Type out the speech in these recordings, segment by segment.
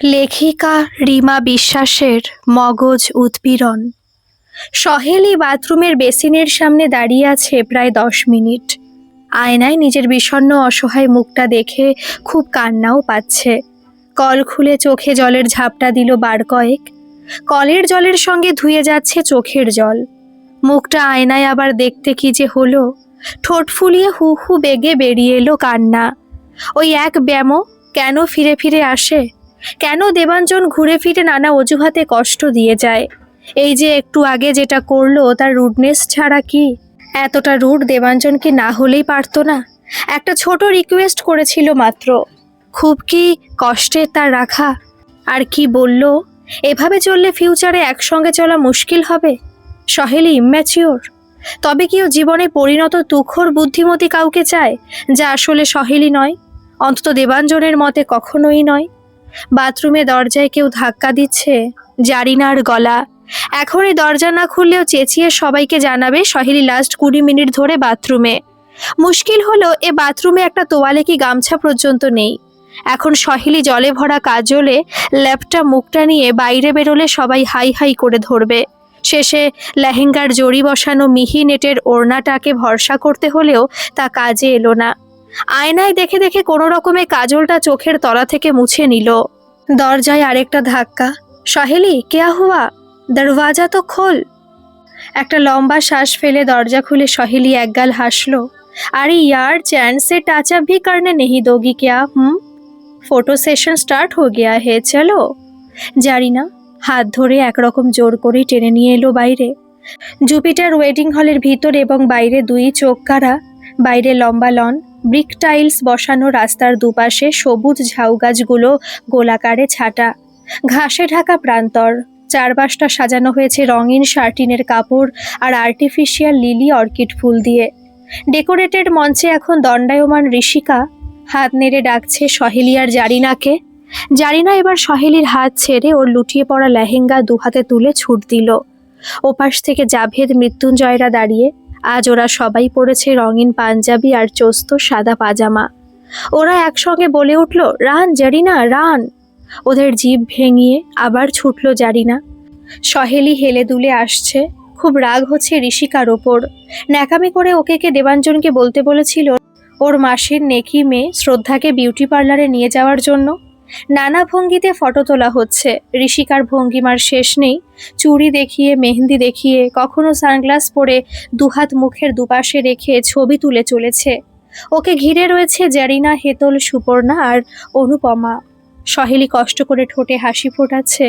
লেখিকা রিমা বিশ্বাসের মগজ উৎপীড়ন। সহেলি বাথরুমের বেসিনের সামনে দাঁড়িয়ে আছে প্রায় 10 মিনিট। আয়নায় নিজের বিষণ্ণ অসহায় মুখটা দেখে খুব কান্নাও পাচ্ছে। কল খুলে চোখে জলের ঝাপটা দিল বার কয়েক। কলের জলের সঙ্গে ধুয়ে যাচ্ছে চোখের জল। মুখটা আয়নায় আবার দেখতে কি যে হলো, ঠোঁট ফুলিয়ে হু হু বেগে বেরিয়ে এলো কান্না। ওই এক ব্যামো কেন ফিরে ফিরে আসে? কেন দেবাঞ্জন ঘুরে ফিরে নানা অজুহাতে কষ্ট দিয়ে যায়? এই যে একটু আগে যেটা করলো তার রুডনেস ছাড়া কি এতটা রুড দেবাঞ্জনকে না হলেই পারতো না? একটা ছোট রিকোয়েস্ট করেছিল মাত্র। খুব কি কষ্টের তার রাখা? আর কি বলল, এভাবে চললে ফিউচারে একসঙ্গে চলা মুশকিল হবে। সহেলি ইম্যাচিওর। তবে কি ও জীবনে পরিণত তুখোর বুদ্ধিমতী কাউকে চায়, যা আসলে সহেলি নয়? অন্তত দেবাঞ্জনের মতে কখনোই নয়। বাথরুমে দরজায় কেউ ধাক্কা দিচ্ছে। জারিনার গলা। এখন এই দরজা না খুললেও চেঁচিয়ে সবাইকে জানাবে সহেলি লাস্ট 20 মিনিট ধরে বাথরুমে। মুশকিল হলো এ বাথরুমে একটা তোয়ালে কি গামছা পর্যন্ত নেই। এখন সহেলি জলে ভরা কাজলে ল্যাপটা মুখটা নিয়ে বাইরে বেরোলে সবাই হাই হাই করে ধরবে। শেষে লেহেঙ্গার জড়ি বসানো মিহি নেটের ওড়নাটাকে ভরসা করতে হলেও তা কাজে এলো না। আয়নায় দেখে দেখে কোনো রকমে কাজলটা চোখের তলা থেকে মুছে নিল। দরজায় আরেকটা ধাক্কা। সহেলি, কেয়া হুয়া? দরওয়াজা তো খোল। একটা লম্বা শ্বাস ফেলে দরজা খুলে সহেলি একগাল হাসলো। আরে यार चैन से टच अप भी करने नहीं दोगी क्या? फोटो सेशन स्टार्ट हो गया है, चलो। জারিনা হাত ধরে একরকম জোর করে টেনে নিয়ে এলো বাইরে। জুপিটার ওয়েডিং হলের ভিতর এবং বাইরে দুই চোখ কারা। বাইরে লম্বা লন, ব্রিক টাইলস বসানো, রাস্তার দুপাশে সবুজ ঝাউ গাছগুলো গোলাকারে ছাটা, ঘাসে ঢাকা প্রান্তর। চারপাশটা সাজানো হয়েছে রঙিন শার্টিনের কাপড় আর আর্টিফিশিয়াল লিলি অর্কিড ফুল দিয়ে। ডেকোরেটেড মঞ্চে এখন দণ্ডায়মান ঋষিকা হাত নেড়ে ডাকছে সহেলি আর জারিনাকে। জারিনা এবার সহেলির হাত ছেড়ে ওর লুটিয়ে পড়া লেহেঙ্গা দুহাতে তুলে ছুট দিল। ওপাশ থেকে জাভেদ, মৃত্যুঞ্জয়রা দাঁড়িয়ে। আজ ওরা সবাই পরেছে রঙিন পাঞ্জাবি আর চোস্ত সাদা পাজামা। ওরা একসঙ্গে বলে উঠল, রান জারিনা রান। ওদের জিভ ভেঙিয়ে আবার ছুটল জারিনা। সহেলি হেলে দুলে আসছে। খুব রাগ হচ্ছে ঋষিকার ওপর। ন্যাকামি করে ওকে দেবাঞ্জনকে বলতে বলেছিল ওর মাসির নেকি মেয়ে শ্রদ্ধাকে বিউটি পার্লারে নিয়ে যাওয়ার জন্য। নানা ভঙ্গিতে ফটো তোলা হচ্ছে। ঋষিকার ভঙ্গিমার শেষ নেই। চুড়ি দেখিয়ে, মেহেন্দি দেখিয়ে, কখনো সানগ্লাস পরে দুহাত মুখের দুপাশে রেখে ছবি তুলে চলেছে। ওকে ঘিরে রয়েছে জারিনা, হেতল, সুপর্ণা আর অনুপমা। সহেলি কষ্ট করে ঠোঁটে হাসি ফোটাচ্ছে।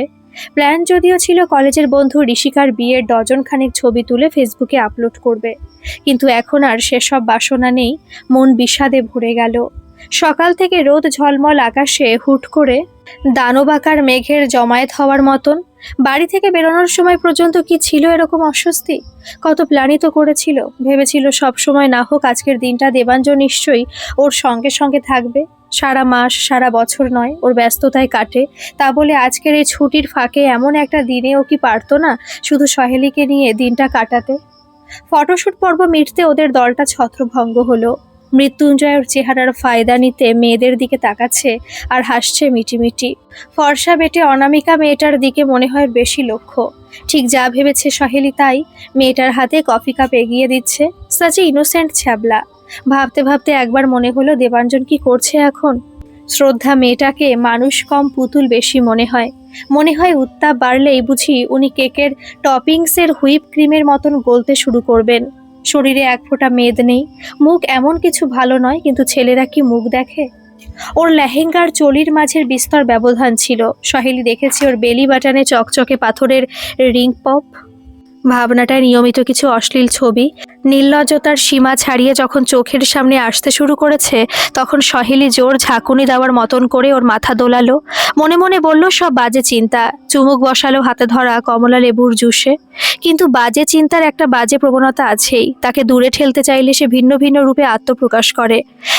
প্ল্যান যদিও ছিল কলেজের বন্ধু ঋষিকার বিয়ের ডজনখানেক ছবি তুলে ফেসবুকে আপলোড করবে, কিন্তু এখন আর সেসব বাসনা নেই। মন বিষাদে ভরে গেল। সকাল থেকে রোদ ঝলমল আকাশে হুট করে দানবাকার মেঘের জমায়েত হওয়ার মতন। বাড়ি থেকে বেরোনোর সময় পর্যন্ত কি ছিল এরকম অস্বস্তি? কত প্ল্যানই তো করেছিল। ভেবেছিল সব সময় না হোক আজকের দিনটা দেবাঞ্জন নিশ্চয়ই ওর সঙ্গে সঙ্গে থাকবে। সারা মাস, সারা বছর নয়, ওর ব্যস্ততায় কাটে। তা বলে আজকের এই ছুটির ফাঁকে এমন একটা দিনে ও কি পারতো না শুধু সহেলিকে নিয়ে দিনটা কাটাতে? ফটোশ্যুট পর্ব মিটতে ওদের দলটা ছত্রভঙ্গ হলো। মৃত্যুঞ্জয়ের চেহারার ফায়দা নিতে মেয়েদের দিকে তাকাচ্ছে আর হাসছে মিটিমিটি। ফর্সা বেটে অনামিকা মেয়েটার দিকে মনে হয় বেশি লক্ষ্য। ঠিক যা ভেবেছে সহেলি তাই। মেয়েটার হাতে কফি কাপ এগিয়ে দিচ্ছে। সাচে ইনোসেন্ট ছ্যাবলা। ভাবতে ভাবতে একবার মনে হলো দেবাঞ্জন কি করছে এখন। শ্রদ্ধা মেয়েটাকে মানুষ কম পুতুল বেশি মনে হয়। মনে হয় উত্তাপ বাড়লেই বুঝি উনি কেকের টপিংসের হুইপ ক্রিমের মতন গলতে শুরু করবেন। শরীরে এক ফোঁটা মেদ নেই। মুখ এমন কিছু ভালো নয়, কিন্তু ছেলেরা কি মুখ দেখে? ওর লেহেঙ্গার চলির মাঝের বিস্তর ব্যবধান ছিল। সহেলি দেখেছি ওর বেলি বাটনে চকচকে পাথরের রিং পপ। ভাবনাটায় নিয়মিত কিছু অশ্লীল ছবি নির্লজ্জতার সীমা ছাড়িয়ে যখন চোখের সামনে আসতে শুরু করেছে, তখন সহেলি জোর ঝাঁকুনি দেওয়ার মতন করে ওর মাথা দোলালো। মনে মনে বলল সব বাজে চিন্তা। চুমুক বসালো হাতে ধরা কমলা লেবুর জুসে। কিন্তু বাজে চিন্তার একটা বাজে প্রবণতা আছেই। তাকে দূরে ঠেলতে চাইলে সে ভিন্ন ভিন্ন রূপে আত্মপ্রকাশ করে।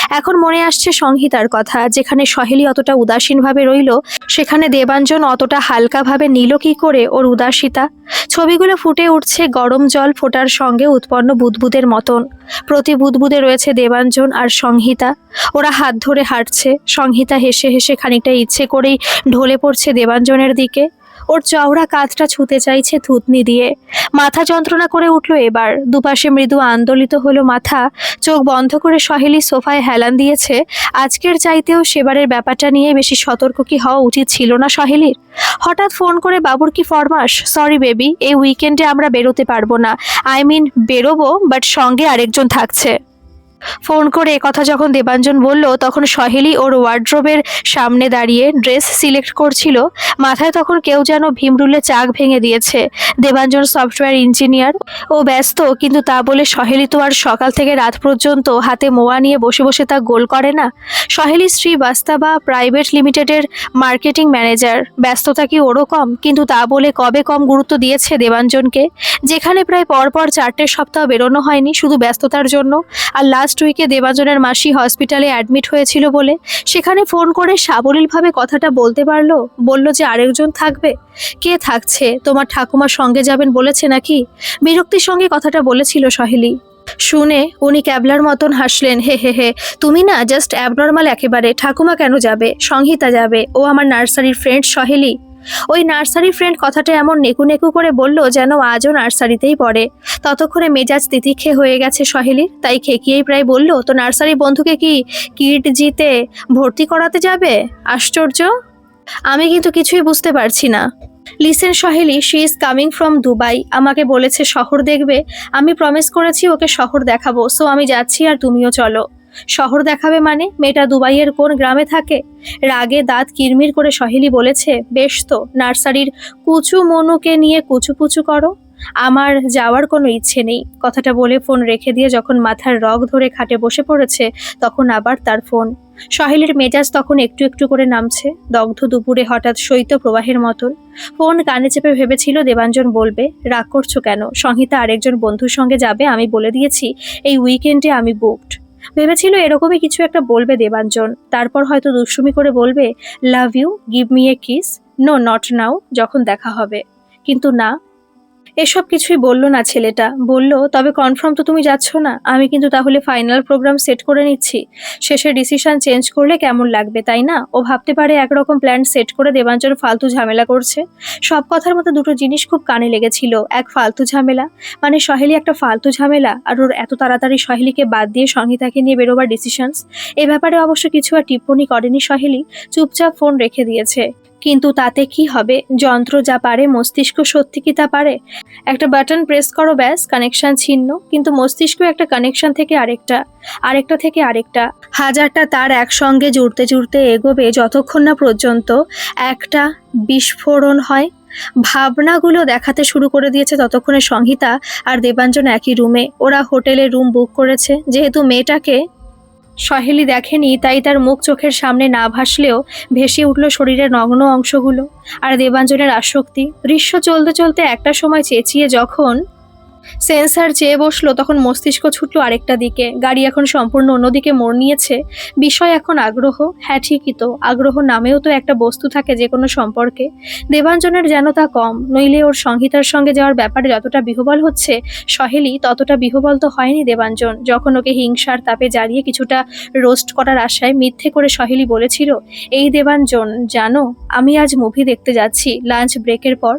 এখন মনে আসছে সংহিতার কথা। যেখানে সহেলি অতটা উদাসীনভাবে রইল, সেখানে দেবাঞ্জন অতটা হালকাভাবে নিল কি করে ওর উদাসিতা? ছবিগুলো ফুটে উঠছে গরম জল ফোটার সঙ্গে উৎপন্ন বুদবুদ বুদবুদের মতন। প্রতি বুদবুদে রয়েছে দেবাঞ্জন আর সংহিতা। ওরা হাত ধরে হাঁটছে। সংহিতা হেসে হেসে খানিকটা ইচ্ছে করেই ঢলে পড়ছে দেবাঞ্জনের দিকে। ওর চওড়া কাঁধটা ছুঁতে চাইছে থুতনি দিয়ে। মাথা যন্ত্রণা করে উঠল এবার। দুপাশে মৃদু আন্দোলিত হলো মাথা। চোখ বন্ধ করে সহেলি সোফায় হেলান দিয়েছে। আজকের চাইতেও সেবারের ব্যাপারটা নিয়ে বেশি সতর্ক কি হওয়া উচিত ছিল না সহেলির? হঠাৎ ফোন করে বাবুর কি ফরমাস, সরি বেবি, এই উইকেন্ডে আমরা বেরোতে পারবো না। বেরোবো, বাট সঙ্গে আরেকজন থাকছে। ফোন করে একথা যখন দেবাঞ্জন বলল, তখন সহেলি ওর ওয়ার্ড্রোবের সামনে দাঁড়িয়ে ড্রেস সিলেক্ট করছিল। মাথায় তখন কেউ যেন ভীমরুলে চাক ভেঙে দিয়েছে। দেবাঞ্জন সফটওয়্যার ইঞ্জিনিয়ার, ও ব্যস্ত, কিন্তু তা বলে সহেলি তো আর সকাল থেকে রাত পর্যন্ত হাতে মোয়া নিয়ে বসে বসে তা গোল করে না। সহেলি স্ত্রী বাস্তাবা প্রাইভেট লিমিটেডের মার্কেটিং ম্যানেজার। ব্যস্ততা কি ওরও কম? কিন্তু তা বলে কবে কম গুরুত্ব দিয়েছে দেবাঞ্জনকে, যেখানে প্রায় পরপর 4টে সপ্তাহ বেরোনো হয়নি শুধু ব্যস্ততার জন্য। আর লাস্ট উইকে দেবাঞ্জনের মাসি হসপিটালে অ্যাডমিট হয়েছিল বলে সেখানে ফোন করে সাবলীলভাবে কথাটা বলতে পারলো। বলল যে আরেকজন থাকবে। কে থাকছে? তোমার ঠাকুমা সঙ্গে যাবেন বলেছে নাকি? বিরক্তির সঙ্গে কথাটা বলেছিল সহেলি। শুনে উনি ক্যাবলার মতন হাসলেন, হে হে হে, তুমি না জাস্ট অ্যাবনর্মাল একেবারে। ঠাকুমা কেন যাবে? সংহিতা যাবে, ও আমার নার্সারির ফ্রেন্ড সহেলি। ওই নার্সারি ফ্রেন্ড কথাটা এমন নেকু নেকু করে বলল যেন আজও নার্সারিতেই পড়ে। ততক্ষণে মেজাজ তিতিক্ষে হয়ে গেছে সহেলির, তাই খেকিয়েই প্রায় বলল, তো নার্সারি বন্ধুকে কি কিট জিতে ভর্তি করাতে যাবে? আশ্চর্য, আমি কিন্তু কিছুই বুঝতে পারছি না। Listen Saheli, she is coming from Dubai. আমাকে বলেছে শহর দেখবে। আমি প্রমিস করেছি ওকে শহর দেখাবো, সো আমি যাচ্ছি আর তুমিও চলো। শহর দেখাবে মানে? মেয়েটা দুবাইয়ের কোন গ্রামে থাকে? রাগে দাঁত কিরমির করে সহেলি বলেছে, বেশ তো, নার্সারির কুচু মনুকে নিয়ে কুচুপুচু করো, আমার যাওয়ার কোনো ইচ্ছে নেই। কথাটা বলে ফোন রেখে দিয়ে যখন মাথার রগ ধরে খাটে বসে পড়েছে, তখন আবার তার ফোন। সহেলির মেজাজ তখন একটু একটু করে নামছে, দগ্ধ দুপুরে হঠাৎ শৈত্য প্রবাহের মতন। ফোন কানে চেপে ভেবেছিল দেবাঞ্জন বলবে, রাগ করছো কেন? সংহিতা আরেকজন বন্ধুর সঙ্গে যাবে, আমি বলে দিয়েছি এই উইকেন্ডে আমি বুকড। ভেবেছিল এরকমই কিছু একটা বলবে দেবাঞ্জন, তারপর হয়তো দুষ্টুমি করে বলবে, love you, give me a kiss, no not now, যখন দেখা হবে। কিন্তু না, এসব কিছুই বলল না ছেলেটা। বলল, তবে কনফার্ম তো তুমি যাচ্ছ না? আমি কিন্তু তাহলে ফাইনাল প্রোগ্রাম সেট করে নিচ্ছি। শেষে ডিসিশন চেঞ্জ করলে কেমন লাগবে, তাই না? ও ভাবতে পারে একরকম প্ল্যান সেট করে দেবাঞ্জন ফালতু ঝামেলা করছে। সব কথার মতো দুটো জিনিস খুব কানে লেগেছিল। এক, ফালতু ঝামেলা, মানে সহেলি একটা ফালতু ঝামেলা, আর ওর এত তাড়াতাড়ি সহেলিকে বাদ দিয়ে সংহিতাকে নিয়ে বেরোবার ডিসিশনস। এ ব্যাপারে অবশ্য কিছু আর টিপ্পনি করেনি সহেলি, চুপচাপ ফোন রেখে দিয়েছে। কিন্তু তাতে কি হবে? যন্ত্র যা পারে মস্তিষ্ক সত্যি কি তা পারে? একটা বাটন প্রেস করো, ব্যাস, কানেকশন ছিন্ন। কিন্তু মস্তিষ্ক একটা কানেকশন থেকে আরেকটা, আরেকটা থেকে আরেকটা, হাজারটা তার একসঙ্গে জুড়তে জুড়তে এগোবে যতক্ষণ না পর্যন্ত একটা বিস্ফোরণ হয়। ভাবনাগুলো দেখাতে শুরু করে দিয়েছে ততক্ষণে সংহিতা আর দেবাঞ্জন একই রুমে। ওরা হোটেলে রুম বুক করেছে। যেহেতু মেয়েটাকে সহেলি দেখেনি, তাই তার মুখ চোখের সামনে না ভাসলেও ভেসে উঠল শরীরের নগ্ন অংশগুলো আর দেবাঞ্জনের আসক্তি। দৃশ্য চলতে চলতে একটা সময় চেঁচিয়ে যখন সেন্সার চেয়ে বসলো, তখন মস্তিষ্ক ছুটল আরেকটা দিকে। গাড়ি এখন সম্পূর্ণ অন্যদিকে মোড় নিয়েছে। বিষয় এখন আগ্রহ। হ্যাঁ, ঠিকই তো, আগ্রহ নামেও তো একটা বস্তু থাকে যে কোনো সম্পর্কে। দেবাঞ্জনের যেন তা কম, নইলে ওর সংহিতার সঙ্গে যাওয়ার ব্যাপারে যতটা বিহ্বল হচ্ছে সহেলি, ততটা বিহ্বল তো হয়নি দেবাঞ্জন। যখন ওকে হিংসার তাপে জ্বালিয়ে কিছুটা রোস্ট করার আশায় মিথ্যে করে সহেলি বলেছিল, এই দেবাঞ্জন জানো, আমি আজ মুভি দেখতে যাচ্ছি লাঞ্চ ব্রেকের পর।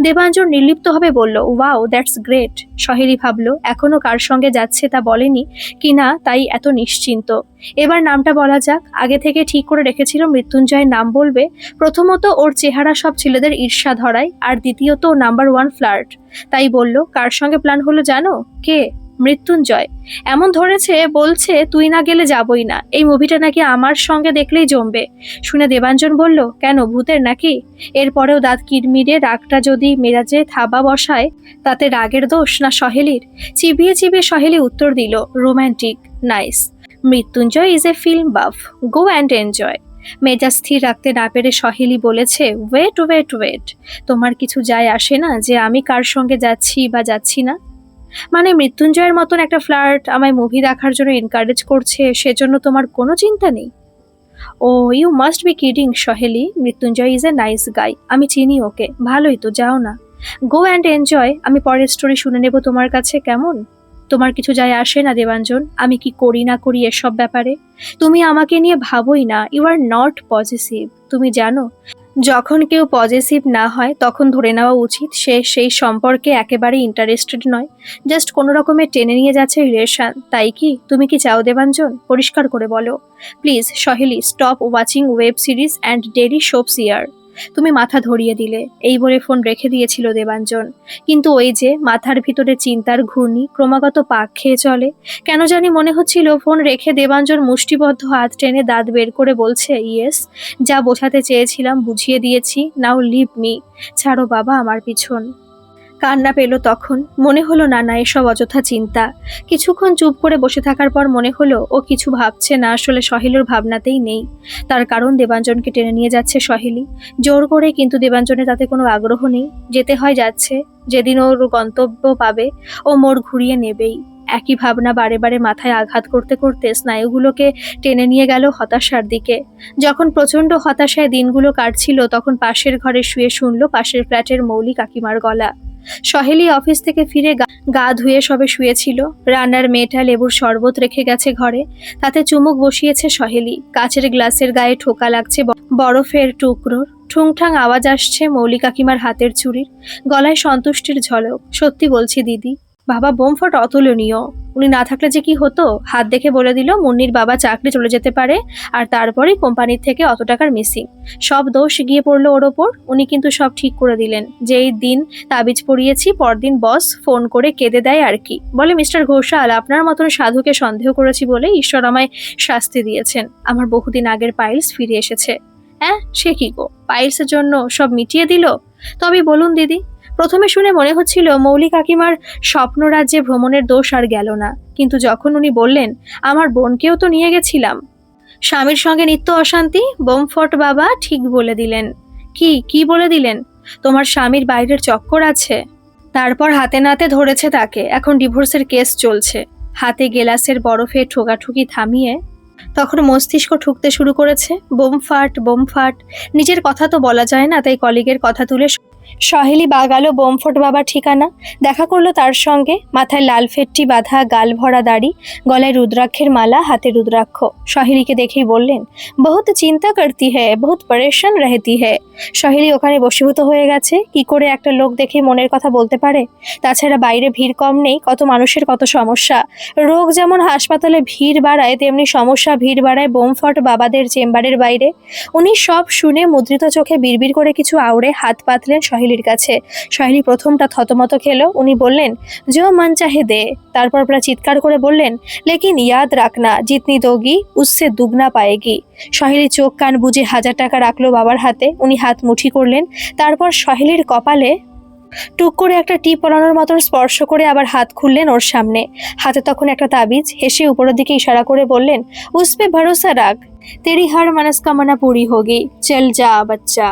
দেবাঞ্জন নির্লিপ্তভাবে বলল, ওয়াও, দ্যাটস গ্রেট। সহেলি ভাবল এখনো কার সঙ্গে যাচ্ছে তা বলেনি কিনা, তাই এত নিশ্চিন্ত। এবার নামটা বলা যাক। আগে থেকে ঠিক করে রেখেছিল মৃত্যুঞ্জয়ের নাম বলবে। প্রথমত ওর চেহারা সব ছেলেদের ঈর্ষা ধরায়, আর দ্বিতীয়ত নাম্বার 1 ফ্লার্ট। তাই বলল, কার সঙ্গে প্ল্যান হলো জানো? কে? মৃত্যুঞ্জয়। এমন ধরেছে, বলছে তুই না গেলে যাবই না। এই মুভিটা নাকি আমার সঙ্গে দেখলেই জমবে। শুনে দেবাঞ্জন বলল, কেন, ভূতের নাকি? এরপরেও দাঁত কিরমিরে রাগটা যদি মেজাজে থাবা বসায়, তাতে রাগের দোষ না সহেলির? চিবিয়ে চিবিয়ে সহেলি উত্তর দিল, romantic, nice. Mrityunjoy is a film buff, go and enjoy. মেজাজ স্থির রাখতে না পেরে সহেলি বলেছে, ওয়েট ওয়েট ওয়েট, তোমার কিছু যায় আসে না যে আমি কার সঙ্গে যাচ্ছি বা যাচ্ছি না? মানে মৃত্যুঞ্জয়ের মতন একটা ফ্লার্ট আমায় মুভি দেখার জন্য এনকারেজ করছে, সেজন্য তোমার কোনো চিন্তা নেই? Oh, you must be kidding Saheli. Mrityunjoy is a nice guy, আমি চিনি ওকে। ভালোই তো, যাও না, গো অ্যান্ড এনজয়। আমি পরের স্টোরি শুনে নেব তোমার কাছে, কেমন? তোমার কিছু যায় আসে না দেবাঞ্জন, আমি কি করি না করি এসব ব্যাপারে। তুমি আমাকে নিয়ে ভাবোই না। You are not positive. তুমি জানো, যখন কেউ পজিটিভ না হয় তখন ধরে নেওয়া উচিত সে সেই সম্পর্কে একেবারে ইন্টারেস্টেড নয়, জাস্ট কোনো রকমে টেনে নিয়ে যাচ্ছে রিলেশন। তাই কি তুমি কি চাও দেবাঞ্জন? পরিষ্কার করে বলো please. Saheli, stop watching web series and daily soaps ইয়ার। তুমি মাথা ধরিয়ে দিলে, এই বলে ফোন রেখে দিয়েছিল দেবাঞ্জন। কিন্তু ওই যে মাথার ভিতরে চিন্তার ঘূর্ণি ক্রমাগত পাক খেয়ে চলে। কেন জানি মনে হচ্ছিল ফোন রেখে দেবাঞ্জন মুষ্টিবদ্ধ হাত টেনে দাঁত বের করে বলছে, ইয়েস, যা বোঝাতে চেয়েছিলাম বুঝিয়ে দিয়েছি, নাও লিভ মি। ছাড়ো বাবা আমার পিছন। কান্না পেল তখন। মনে হলো না না এসব অযথা চিন্তা। কিছুক্ষণ চুপ করে বসে থাকার পর মনে হলো ও কিছু ভাবছে না, আসলে সহেলির ভাবনাতেই নেই। তার কারণ দেবাঞ্জনকে টেনে নিয়ে যাচ্ছে সহেলি জোর করে, কিন্তু দেবাঞ্জনের তাতে কোনো আগ্রহ নেই। যেতে হয় যাচ্ছে, যেদিন ওর গন্তব্য পাবে ও মোড় ঘুরিয়ে নেবেই। একই ভাবনা বারে বারে মাথায় আঘাত করতে করতে স্নায়ুগুলোকে টেনে নিয়ে গেল হতাশার দিকে। যখন প্রচণ্ড হতাশায় দিনগুলো কাটছিল তখন পাশের ঘরে শুয়ে শুনল পাশের ফ্ল্যাটের মৌলি কাকিমার গলা। সহেলি অফিস থেকে ফিরে গা ধুয়ে সবে শুয়েছিল। রান্নার মেয়েটা লেবুর শরবত রেখে গেছে ঘরে, তাতে চুমুক বসিয়েছে সহেলি। কাচের গ্লাসের গায়ে ঠোকা লাগছে বরফের টুকরোর। ঠুংঠাং আওয়াজ আসছে মৌলি কাকিমার হাতের চুড়ির। গলায় সন্তুষ্টির ঝলক। সত্যি বলছি দিদি, বাবা বোমফট অতুলনীয়। উনি না থাকলে যে কি হতো। হাত দেখে বলে দিল মুন্নির বাবা চাকরি চলে যেতে পারে, আর তারপরেই কোম্পানির থেকে অত টাকার মিসিং। সব দোষ গিয়ে পড়লো ওর ওপর। উনি কিন্তু সব ঠিক করে দিলেন। যেই দিন তাবিজ পড়িয়েছি পরদিন বস ফোন করে কেঁদে দেয় আর কি, বলে মিস্টার ঘোষাল, আপনার মতন সাধুকে সন্দেহ করেছি বলে ঈশ্বর আমায় শাস্তি দিয়েছেন। আমার বহুদিন আগের পাইলস ফিরে এসেছে। হ্যাঁ, সে কি গো, পাইলসের জন্য সব মিটিয়ে দিল? তবে বলুন দিদি। প্রথমে শুনে মনে হচ্ছিল মৌলি কাকিমার স্বপ্নরাজ্যে ভ্রমণের দোষ আর গেল না, কিন্তু যখন উনি বললেন আমার বোনকেও তো নিয়ে গেছিলাম, স্বামীর সঙ্গে নিত্য অশান্তি, বোমফট বাবা ঠিক বলে দিলেন। কি বলে দিলেন? তোমার স্বামীর বাইরের চক্কর আছে। তারপর হাতে নাতে ধরেছে তাকে। এখন ডিভোর্সের কেস চলছে। হাতে গেলাসের বরফে ঠোকাঠুকি থামিয়ে তখন মস্তিষ্ক ঠুকতে শুরু করেছে। বোমফাট। নিজের কথা তো বলা যায় না, তাই কলিগের কথা তুলে সহেলি বাগালো বোমফট বাবার ঠিকানা। দেখা করলো তার সঙ্গে। মাথায় লাল ফেটটি বাঁধা, গাল ভরা দাড়ি, গলায় রুদ্রাক্ষের মালা, হাতে রুদ্রাক্ষ। সহেলিকে দেখেই বললেন, বহুত চিন্তা করতি হ্যায়, বহুত পরেশান রহতি হ্যায়। সহেলি ওখানে বশীভূত হয়ে গেছে। কি করে একটা লোক দেখে মনের কথা বলতে পারে? তাছাড়া বাইরে ভিড় কম নেই, কত মানুষের কত সমস্যা। রোগ যেমন হাসপাতালে ভিড় বাড়ায়, তেমনি সমস্যা ভিড় বাড়ায় বোমফট বাবাদের চেম্বারের বাইরে। উনি সব শুনে মুদ্রিত চোখে বিড়বিড় করে কিছু আউড়ে হাত পাতলেন সহেলির কাছে। সহেলি প্রথমটা থতমত খেলো। উনি বললেন, জো মন চাহে দে। তারপর প্রায় চিৎকার করে বললেন, লেকিন ইয়াদ রাখনা, জিতনি দোগি উসসে দুগনা পায়েগি। সহেলি চোখ কান বুজে 1000 টাকা রাখলো বাবার হাতে। উনি হাত মুঠি করলেন। তারপর সহেলির কপালে টুক করে একটা টিপ পরানোর মতন স্পর্শ করে আবার হাত খুললেন ওর সামনে। হাতে তখন একটা তাবিজ। হেসে উপরের দিকে ইশারা করে বললেন, উসপে ভরসা রাখ, তেরি হার মনস্কামনা পুরি হোগি, চল যা বাচ্চা।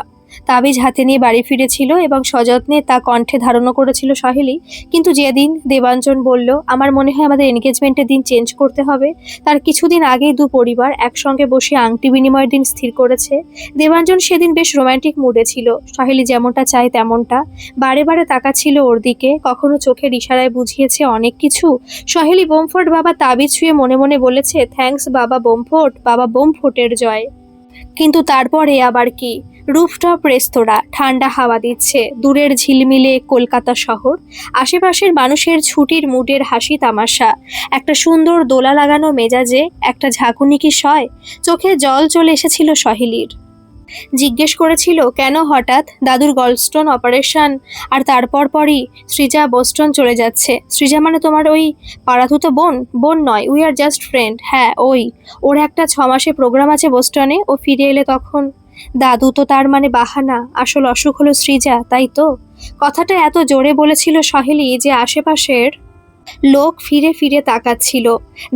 তাবিজ হাতে নিয়ে বাড়ি ফিরেছিল এবং সযত্নে তা কণ্ঠে ধারণ করেছিল সহেলি। কিন্তু যেদিন দেবাঞ্জন বলল, আমার মনে হয় আমাদের এনগেজমেন্টের দিন চেঞ্জ করতে হবে, তার কিছুদিন আগেই দু পরিবার একসঙ্গে বসে আংটি বিনিময়ের দিন স্থির করেছে। দেবাঞ্জন সেদিন বেশ রোমান্টিক মুডে ছিল। সহেলি যেমনটা চায় তেমনটা। বারে বারে তাকাচ্ছিল ওর দিকে, কখনো চোখের ইশারায় বুঝিয়েছে অনেক কিছু। সহেলি বোমফট বাবা তাবিজ ছুঁয়ে মনে মনে বলেছে, থ্যাঙ্কস বাবা বোমফট, বাবা বোমফটের জয়। কিন্তু তারপরে আবার কি? রুফটপ রেস্তোরাঁ, ঠান্ডা হাওয়া দিচ্ছে, দূরের ঝিলমিলে কলকাতা শহর, আশেপাশের মানুষের ছুটির মুডের হাসি তামাশা, একটা সুন্দর দোলা লাগানো মেজাজে একটা ঝাঁকুনি কি সয়? চোখে জল চলে এসেছিল সহেলির। জিজ্ঞেস করেছিল, কেন হঠাৎ? দাদুর গলস্টোন অপারেশন, আর তারপর পরই সৃজা বোস্টন চলে যাচ্ছে। সৃজা মানে তোমার ওই পাড়াতুতো বোন? বোন নয়, উই আর জাস্ট ফ্রেন্ড। হ্যাঁ ওই, ওর একটা 6 মাসে প্রোগ্রাম আছে বোস্টনে, ও ফিরে এলে তখন। দাদু তো তার মানে বাহানা, আসল অসুখ হলো সৃজা, তাই তো? কথাটা এত জোরে বলেছিল সহেলি যে আশেপাশের লোক ফিরে ফিরে তাকাচ্ছিল।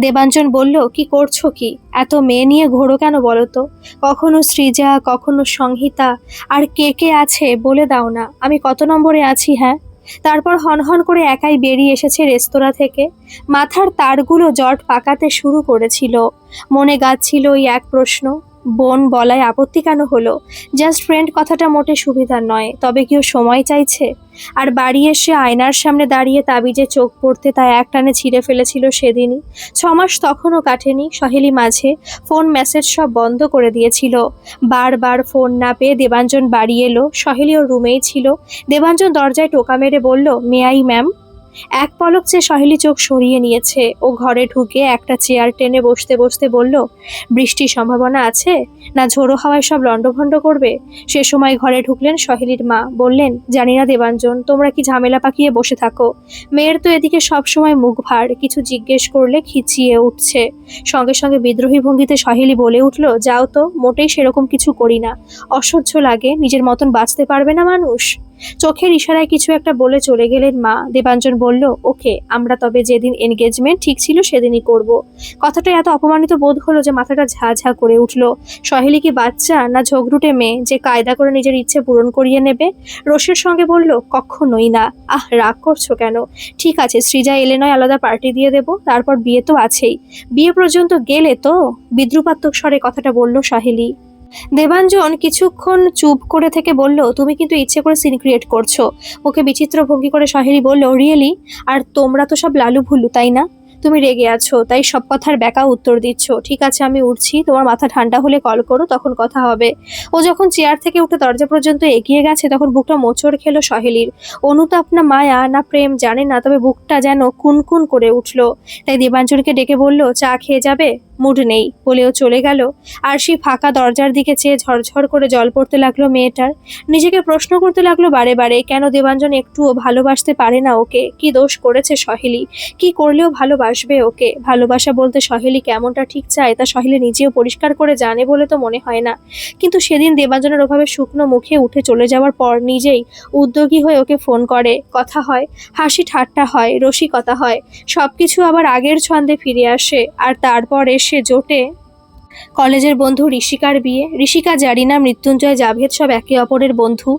দেবাঞ্জন বলল, কি করছো কি? এত মেয়ে নিয়ে ঘোরো কেন বলো তো? কখনো সৃজা, কখনো সংহিতা, আর কে কে আছে বলে দাও না। আমি কত নম্বরে আছি? হ্যাঁ। তারপর হনহন করে একাই বেরিয়ে এসেছে রেস্তোরাঁ থেকে। মাথার তারগুলো জট পাকাতে শুরু করেছিল। মনে গাচ্ছিল ওই এক প্রশ্ন, বোন বলায় আপত্তি কেন হলো? জাস্ট ফ্রেন্ড কথাটা মোটে সুবিধার নয়। তবে কেউ সময় চাইছে? আর বাড়ি এসে আয়নার সামনে দাঁড়িয়ে তাবিজে চোখ পড়তে তা একটানে ছিঁড়ে ফেলেছিল সেদিনই। 6 মাস তখনও কাটেনি। সহেলি মাঝে ফোন মেসেজ সব বন্ধ করে দিয়েছিল। বারবার ফোন না পেয়ে দেবাঞ্জন বাড়ি এলো। সহেলি ওর রুমেই ছিল। দেবাঞ্জন দরজায় টোকা মেরে বলল, মে আই ম্যাম? এক পলক চেয়ে সহেলি চোখ সরিয়ে নিয়েছে। ও ঘরে ঢুকে একটা চেয়ার টেনে বসতে বসতে বলল, বৃষ্টির সম্ভাবনা আছে? না ঝোড়ো হাওয়ায় সব লণ্ডভণ্ড করবে? সে সময় ঘরে ঢুকলেন সহেলির মা। বললেন, জানি না দেবাঞ্জন, তোমরা কি ঝামেলা পাকিয়ে বসে থাকো। মেয়ের তো এদিকে সব সময় মুখ ভার, কিছু জিজ্ঞেস করলে খিচিয়ে উঠছে। সঙ্গে সঙ্গে বিদ্রোহী ভঙ্গিতে সহেলি বলে উঠল, যাও তো, মোটেই সেরকম কিছু করি না। অসহ্য লাগে, নিজের মতন বাঁচতে পারবে না মানুষ? চোখের ইশারায় কিছু একটা বলে চলে গেলেন মা। দেবাঞ্জন বলল, ওকে, আমরা তবে যেদিন এনগেজমেন্ট ঠিক ছিল সেদিনই করব। কথাটা এত অপমানিত বোধ হলো যে মাথাটা ঝাঝা করে উঠল। সহেলি কি বাচ্চা না ঝগড়ুটে মেয়ে যে কায়দা করে নিজের ইচ্ছে পূরণ করিয়ে নেবে? রোষের সঙ্গে বলল, কখনোই না। আহ, রাগ করছো কেন? ঠিক আছে, সৃজা এলে নয় আলাদা পার্টি দিয়ে দেবো, তারপর বিয়ে তো আছেই। বিয়ে পর্যন্ত গেলে তো? বিদ্রুপাত্মক স্বরে কথাটা বলল সহেলি। দেবাঞ্জন কিছুক্ষণ চুপ করে থেকে বলল, তুমি কিন্তু ইচ্ছে করে সিন ক্রিয়েট করছো। ওকে বিচিত্র ভঙ্গি করে সহেলি বলল, রিয়েলি? আর তোমরা তো সব লালু ভুলু, তাই না? তুমি রেগে আছো তাই সব কথার ব্যাকা উত্তর দিচ্ছ। ঠিক আছে, আমি উঠছি, তোমার মাথা ঠান্ডা হলে কল করো, তখন কথা হবে। ও যখন চেয়ার থেকে উঠে দরজা পর্যন্ত এগিয়ে গেছে তখন বুকটা মোচড় খেলো সহেলির। অনুতাপ না মায়া না প্রেম জানে না, তবে বুকটা যেন কুনকুন করে উঠল। তাই দেবাঞ্জনকে ডেকে বলল, চা খেয়ে যাবে? মুড নেই বলেও চলে গেল। আর সেই ফাঁকা দরজার দিকে চেয়ে ঝরঝর করে জল পড়তে লাগলো মেয়েটার। নিজেকে প্রশ্ন করতে লাগলো বারে বারে, কেন দেবাঞ্জন একটুও ভালোবাসতে পারে না ওকে? কি দোষ করেছে সহেলি? কি করলেও ভালোবাসবে ওকে? ভালোবাসা বলতে সহেলি কেমনটা ঠিক চায় তা সহেলি নিজেও পরিষ্কার করে জানে বলে তো মনে হয় না। কিন্তু সেদিন দেবাঞ্জনের ওভাবে শুকনো মুখে উঠে চলে যাওয়ার পর নিজেই উদ্যোগী হয়ে ওকে ফোন করে, কথা হয়, হাসি ঠাট্টা হয়, রসিকতা হয়, সবকিছু আবার আগের ছন্দে ফিরে আসে। আর তারপর এসে জোটে কলেজের বন্ধু ঋষিকার বিয়ে। ঋষিকা, জারিনা, মৃত্যুঞ্জয়, জাভেদ সব একে অপরের বন্ধু।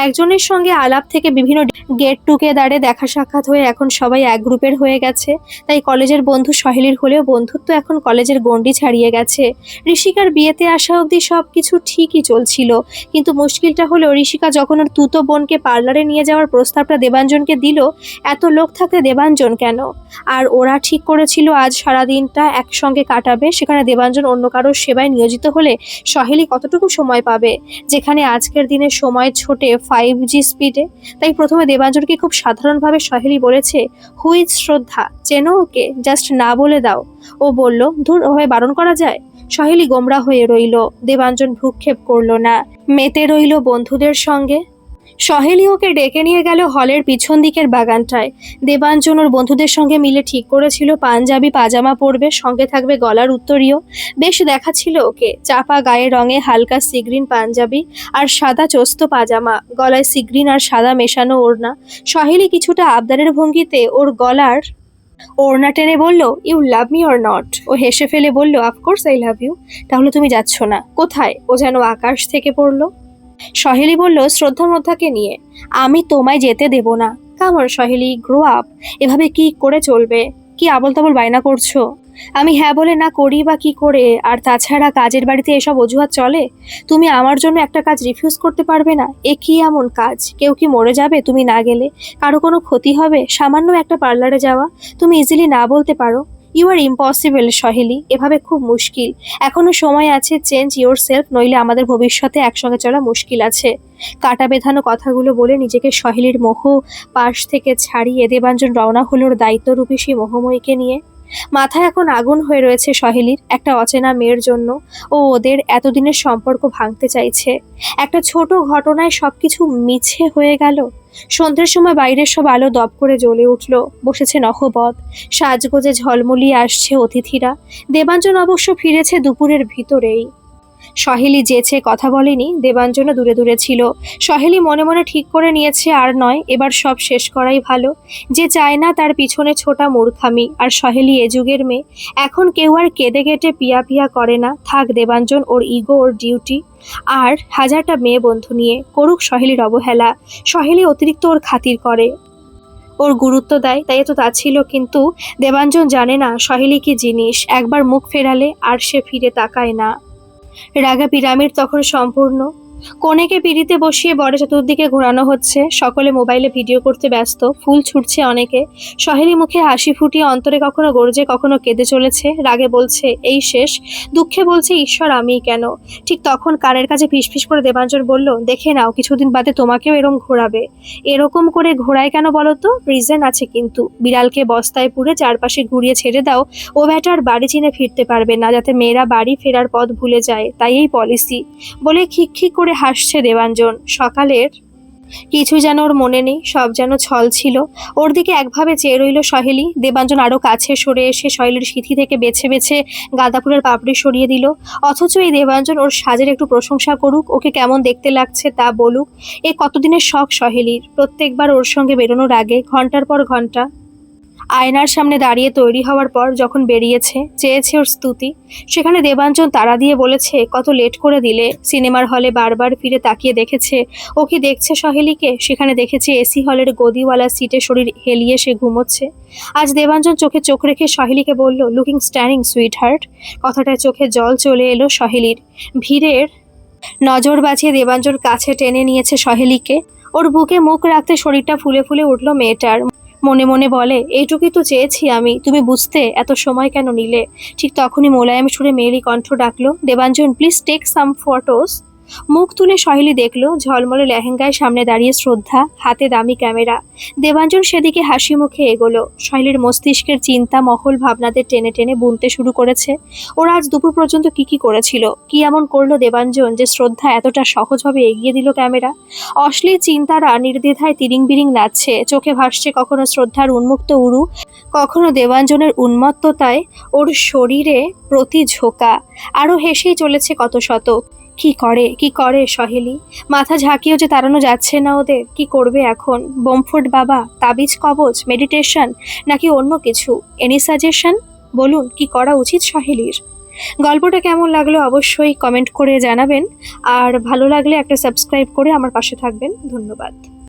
একজনের সঙ্গে আলাপ থেকে বিভিন্ন গেট টুগেদারে দেখা সাক্ষাৎ হয়ে এখন সবাই এক গ্রুপের হয়ে গেছে। তাই কলেজের বন্ধু সহেলির হলেও বন্ধুত্ব এখন কলেজের গণ্ডি ছাড়িয়ে গেছে। ঋষিকার বিয়েতে আসা অবধি সব কিছু ঠিকই চলছিল, কিন্তু মুশকিলটা হলো ঋষিকা যখন ওর তুতো বোনকে পার্লারে নিয়ে যাওয়ার প্রস্তাবটা দেবাঞ্জনকে দিল, এত লোক থাকতে দেবাঞ্জন কেন? আর ওরা ঠিক করেছিল আজ সারাদিনটা একসঙ্গে কাটাবে। সেখানে দেবাঞ্জন অন্য কারোর সেবায় নিয়োজিত হলে সহেলি কতটুকু সময় পাবে, যেখানে আজকের দিনে সময় ছোটে 5G স্পিডে। তাই প্রথমে দেবাঞ্জনকে খুব সাধারণভাবে সহেলি বলেছে, হুইজ শ্রদ্ধা, চেনো ওকে? জাস্ট না বলে দাও। ও বলল, ধুর, ওভাবে বারণ করা যায়? সহেলি গোমরা হয়ে রইল। দেবাঞ্জন ভ্রুক্ষেপ করল না, মেতে রইল বন্ধুদের সঙ্গে। সহেলি ওকে ডেকে নিয়ে গেল হলের পিছন দিকের বাগানটায়। দেবাঞ্জন ওর বন্ধুদের সঙ্গে মিলে ঠিক করেছিল পাঞ্জাবি পাজামা পরবে, সঙ্গে থাকবে গলার উত্তরীয়। বেশ দেখাচ্ছিল ওকে, চাপা গায়ে রঙে হালকা সিগ্রিন পাঞ্জাবি আর সাদা চোস্ত পাজামা, গলায় সিগ্রিন আর সাদা মেশানো ওড়না। সহেলি কিছুটা আবদারের ভঙ্গিতে ওর গলার ওড়না টেনে বলল, you love me or not? ও হেসে ফেলে বলল, অফকোর্স আই লাভ ইউ। তাহলে তুমি যাচ্ছ না? কোথায়? ও যেন আকাশ থেকে পড়ল। সহেলি বলল, শ্রদ্ধা মধ্যাকে নিয়ে। আমি তোমায় যেতে দেব না। কামন সহেলি, গ্রো আপ। এভাবে কি করে চলবে? কি আবল তাবল বায়না করছো? আমি হ্যাঁ বলে না করি বা কি করে? আর তাছাড়া কাজের বাড়িতে এসব অজুহাত চলে? তুমি আমার জন্য একটা কাজ রিফিউজ করতে পারবে না? এ কি এমন কাজ? কেউ কি মরে যাবে তুমি না গেলে? কারো কোনো ক্ষতি হবে? সামান্য একটা পার্লারে যাওয়া? তুমি ইজিলি না বলতে পারো? ইউ আর ইম্পসিবল সহেলি, এভাবে খুব মুশকিল। এখনো সময় আছে, চেঞ্জ ইউর সেলফ, নইলে আমাদের ভবিষ্যতে একসঙ্গে চলা মুশকিল আছে। কাটা বেঁধানো কথাগুলো বলে নিজেকে সহেলির মোহ পাশ থেকে ছাড়িয়ে দেবাঞ্জন রওনা হলোর দায়িত্বরূপী সেই মোহময়ীকে নিয়ে। মাথায় এখন আগুন হয়ে রয়েছে সহেলির, একটা অচেনা মেয়ের জন্য। ও ওদের এতদিনের সম্পর্ক ভাঙতে চাইছে। একটা ছোট ঘটনায় সবকিছু মিছে হয়ে গেল। সন্ধ্যের সময় বাইরের সব আলো দপ করে জ্বলে উঠল। বসেছে নহবত, সাজগোজে ঝলমলিয়ে আসছে অতিথিরা। দেবাঞ্জন অবশ্য ফিরেছে দুপুরের ভিতরেই। সহেলি যেছে, কথা বলেনি। দেবাঞ্জনও দূরে দূরে ছিল। সহেলি মনে মনে ঠিক করে নিয়েছে, আর নয়, এবার সব শেষ করাই ভালো। যে চায় না তার পিছনে ছোটা মূর্খামি। আর সহেলি এ যুগের মেয়ে। এখন কেউ আর কেঁদে কেটে পিয়া পিয়া করে না। থাক দেবাঞ্জন, ওর ইগো, ওর ডিউটি। আর হাজারটা মেয়ে বন্ধু নিয়ে করুক সহেলির অবহেলা। সহেলি অতিরিক্ত ওর খাতির করে, ওর গুরুত্ব দেয়, তাই তো তা ছিল। কিন্তু দেবাঞ্জন জানে না সহেলি কি জিনিস। একবার মুখ ফেরালে আর সে ফিরে তাকায় না। রাগা পিরামিড তখন সম্পূর্ণ। কনেকে পিড়িতে বসিয়ে বরে চতুর্দিকে ঘোরানো হচ্ছে, সকলে মোবাইলে ভিডিও করতে ব্যস্ত, ফুল ছুটছে অনেকে। সহেলি মুখে হাসি ফুটিয়ে অন্তরে কখনো গর্জে কখনো কেঁদে চলেছে। রাগে বলছে এই শেষ, দুঃখে বলছে ঈশ্বর আমিই কেন। ঠিক তখন কানের কাছে ফিসফিস করে দেবাঞ্জন বলল, দেখে নাও কিছুদিন বাদে তোমাকেও এরম ঘোরাবে। এরকম করে ঘোরায় কেন বলো তো? রিজন আছে কিন্তু। বিড়ালকে বস্তায় পুরে চারপাশে ঘুরিয়ে ছেড়ে দাও, ও ব্যাটার বাড়ি চিনে ফিরতে পারবে না, যাতে মেয়েরা বাড়ি ফেরার পথ ভুলে যায়, তাই এই পলিসি। বলে খিক করে হাসছে দেবাঞ্জন। সকালের কিছু যেন ওর মনে নেই, সব যেন ছল ছিল। ওর দিকে একভাবে চেয়ে রইল সহেলি। দেবাঞ্জন আরো কাছে সরে এসে সহেলির সিথি থেকে বেছে বেছে গাঁদা ফুলের পাপড়ি সরিয়ে দিল। অথচ এই দেবাঞ্জন ওর সাজের একটু প্রশংসা করুক, ওকে কেমন দেখতে লাগছে তা বলুক। এ কতদিনের শখ সহেলির। প্রত্যেকবার ওর সঙ্গে বেরোনোর আগে ঘন্টার পর ঘন্টা আয়নার সামনে দাঁড়িয়ে তৈরি হওয়ার পর যখন বেরিয়েছে, চেয়েছে ওর স্তুতি। সেখানে দেবাঞ্জন তাড়া দিয়ে বলেছে, কত লেট করে দিলে। সিনেমার হলে বারবার ফিরে তাকিয়ে দেখেছে ও কি দেখছে সহেলিকে। সেখানে দেখেছে এসি হলের গদিওয়ালা সিটে শরীর হেলিয়ে সে ঘুমোচ্ছে। আজ দেবাঞ্জন চোখে চোখ রেখে সহেলিকে বলল, লুকিং স্ট্যানিং সুইট হার্ট। কথাটায় চোখে জল চলে এলো সহেলির। ভিড়ের নজর বাঁচিয়ে দেবাঞ্জন কাছে টেনে নিয়েছে সহেলিকে। ওর বুকে মুখ রাখতে শরীরটা ফুলে ফুলে উঠল মেয়েটার। মনে মনে বলে, এইটুকুই তো চেয়েছি আমি, তুমি বুঝতে এত সময় কেন নিলে। ঠিক তখনই মোলায়েম সুরে মেয়েলি কণ্ঠ ডাকলো, Debanjan please take some photos. মুখ তুলে সহেলি দেখলো ঝলমলে লেহেঙ্গায় সামনে দাঁড়িয়ে শ্রদ্ধা, হাতে দামি ক্যামেরা। দেবাঞ্জন সেদিকে হাসি মুখে এগোলো। সহেলির মস্তিষ্কের চিন্তা মহল ভাবনাদের টেনে টেনে বুনতে শুরু করেছে। ওরা আজ দুপুর পর্যন্ত কি করেছিল, কি এমন করলো দেবাঞ্জন যে শ্রদ্ধা এতটা সহজভাবে এগিয়ে দিল ক্যামেরা। অশ্লীল চিন্তারা নির্দ্বিধায় তিরিং বিরিং নাচছে। চোখে ভাসছে কখনো শ্রদ্ধার উন্মুক্ত উরু, কখনো দেবাঞ্জনের উন্মত্ততায় ওর শরীরে প্রতি ঝোঁকা। আরো হেসেই চলেছে কত শত। কি করে সহেলি। মাথা ঝাঁকিয়েও যে তাড়ানো যাচ্ছে না ওদের। কি করবে এখন? বোমফুট বাবা, তাবিজ কবজ, মেডিটেশন, নাকি অন্য কিছু? এনি সাজেশন বলুন, কি করা উচিত সহেলির? গল্পটা কেমন লাগলো অবশ্যই কমেন্ট করে জানাবেন। আর ভালো লাগলে একটা সাবস্ক্রাইব করে আমার পাশে থাকবেন। ধন্যবাদ।